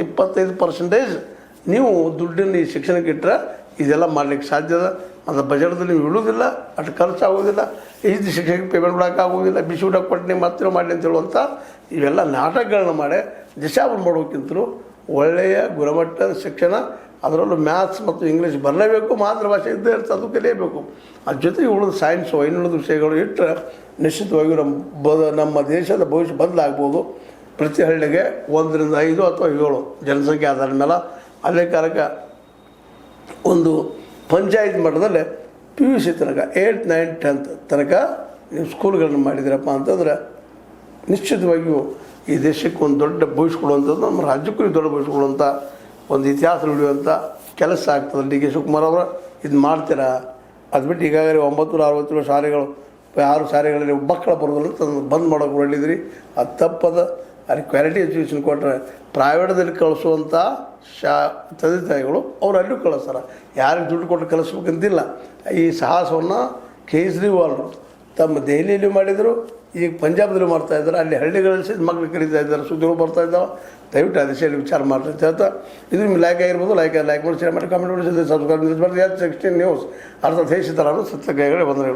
20-25% ನೀವು ದುಡ್ಡನ್ನು ಈ ಶಿಕ್ಷಣಕ್ಕೆ ಇಟ್ಟರೆ ಇದೆಲ್ಲ ಮಾಡಲಿಕ್ಕೆ ಸಾಧ್ಯದ. ಮತ್ತು ಬಜೆಟ್ದಲ್ಲಿ ನೀವು ಇಡೋದಿಲ್ಲ, ಅಷ್ಟು ಖರ್ಚು ಆಗೋದಿಲ್ಲ, ಈಜು ಶಿಕ್ಷಣಕ್ಕೆ ಪೇಮೆಂಟ್ ಮಾಡೋಕ್ಕಾಗೋದಿಲ್ಲ, ಬಿಸಿ ಊಟ ಕೊಟ್ಟು ನೀವು ಮತ್ತೆ ಮಾಡಲಿ ಅಂತ ಹೇಳುವಂಥ ಇವೆಲ್ಲ ನಾಟಕಗಳನ್ನ ಮಾಡಿ ದಿಶಾವನ್ನ ಮಾಡೋಕ್ಕಿಂತಲೂ ಒಳ್ಳೆಯ ಗುಣಮಟ್ಟದ ಶಿಕ್ಷಣ, ಅದರಲ್ಲೂ ಮ್ಯಾಥ್ಸ್ ಮತ್ತು ಇಂಗ್ಲೀಷ್ ಬರಲೇಬೇಕು, ಮಾತೃಭಾಷೆ ಇದ್ದೇ ಇರ್ತದೆ, ಅದು ಕಲಿಯಬೇಕು. ಅದ್ರ ಜೊತೆಗೆ ಉಳಿದ ಸೈನ್ಸು ಇನ್ನುಳಿದ ವಿಷಯಗಳು ಇಟ್ಟರೆ ನಿಶ್ಚಿತವಾಗಿಯೂ ನಮ್ಮ ದೇಶದ ಭವಿಷ್ಯ ಬದಲಾಗ್ಬೋದು. ಪ್ರತಿ ಹಳ್ಳಿಗೆ 1-5 ಅಥವಾ 7 ಜನಸಂಖ್ಯೆ ಆಧಾರದ ಮೇಲೆ ಅಲ್ಲೇ ಕಾಲಕ್ಕೆ ಒಂದು ಪಂಚಾಯತ್ ಮಟ್ಟದಲ್ಲಿ PUC ತನಕ 8, 9, 10th ತನಕ ನೀವು ಸ್ಕೂಲ್ಗಳನ್ನು ಮಾಡಿದ್ದೀರಪ್ಪ ಅಂತಂದ್ರೆ ನಿಶ್ಚಿತವಾಗಿಯೂ ಈ ದೇಶಕ್ಕೆ ಒಂದು ದೊಡ್ಡ ಭವಿಷ್ಯ ಕೊಡುವಂಥದ್ದು, ನಮ್ಮ ರಾಜ್ಯಕ್ಕೂ ದೊಡ್ಡ ಭವಿಷ್ಯ ಕೊಡುವಂಥ ಒಂದು ಇತಿಹಾಸ ಉಳಿಯುವಂಥ ಕೆಲಸ ಆಗ್ತದೆ. ಡಿ ಕೆ ಶಿವಕುಮಾರ್ ಅವರು ಇದು ಮಾಡ್ತೀರಾ? ಅದು ಬಿಟ್ಟು ಈಗಾಗಲೇ 967 ಶಾಲೆಗಳು 6 ಶಾಲೆಗಳಲ್ಲಿ ಮಕ್ಕಳ ಬರೋದಿಲ್ಲ ತಂದು ಬಂದ್ ಮಾಡೋಕೆ ಹೊರಟಿದ್ರಿ, ಅದು ತಪ್ಪದ. ಅದಕ್ಕೆ ಕ್ವಾಲಿಟಿ ಎಜುಕೇಷನ್ ಕೊಟ್ಟರೆ ಪ್ರೈವೇಟ್ದಲ್ಲಿ ಕಳಿಸುವಂಥ ತಂದೆ ತಾಯಿಗಳು ಅವ್ರು ಅಲ್ಲೂ ಕಳಿಸ್ತಾರೆ. ಯಾರಿಗೆ ದುಡ್ಡು ಕೊಟ್ಟು ಕಳಿಸ್ಬೇಕಂತಿಲ್ಲ. ಈ ಸಾಹಸವನ್ನು ಕೇಜ್ರಿವಾಲ್ರು ತಮ್ಮ ದೆಹಲಿಯಲ್ಲಿ ಮಾಡಿದರು, ಈಗ ಪಂಜಾಬದಲ್ಲಿ ಮಾಡ್ತಾಯಿದ್ದಾರೆ, ಅಲ್ಲಿ ಹಳ್ಳಿಗಳಲ್ಲಿ ಮಕ್ಕಳು ಕರೀತಾ ಇದ್ದಾರೆ, ಸುದ್ದಿಗಳು ಬರ್ತಾ ಇದ್ದಾವೆ. ದಯವಿಟ್ಟು ಆ ದಿಶೆಯಲ್ಲಿ ವಿಚಾರ ಮಾಡ್ರಿ ಅಂತ ಹೇಳ್ತಾ, ಇದು ನಿಮ್ಗೆ ಲೈಕ್ ಆಗಿರ್ಬೋದು, ಲೈಕ್ ಮಾಡಿ, ಶೇರ್ ಮಾಡಿ, ಕಾಮೆಂಟ್ ಮಾಡಿ, ಸಬ್ಸ್ಕ್ರೈಬ್ ಮಾಡಿ. 16 ನ್ಯೂಸ್ ಅರ್ಥ ದೇಶ ಥರ ಸತ್ಯ ಕೈಗಳೇ ಬಂದರೆ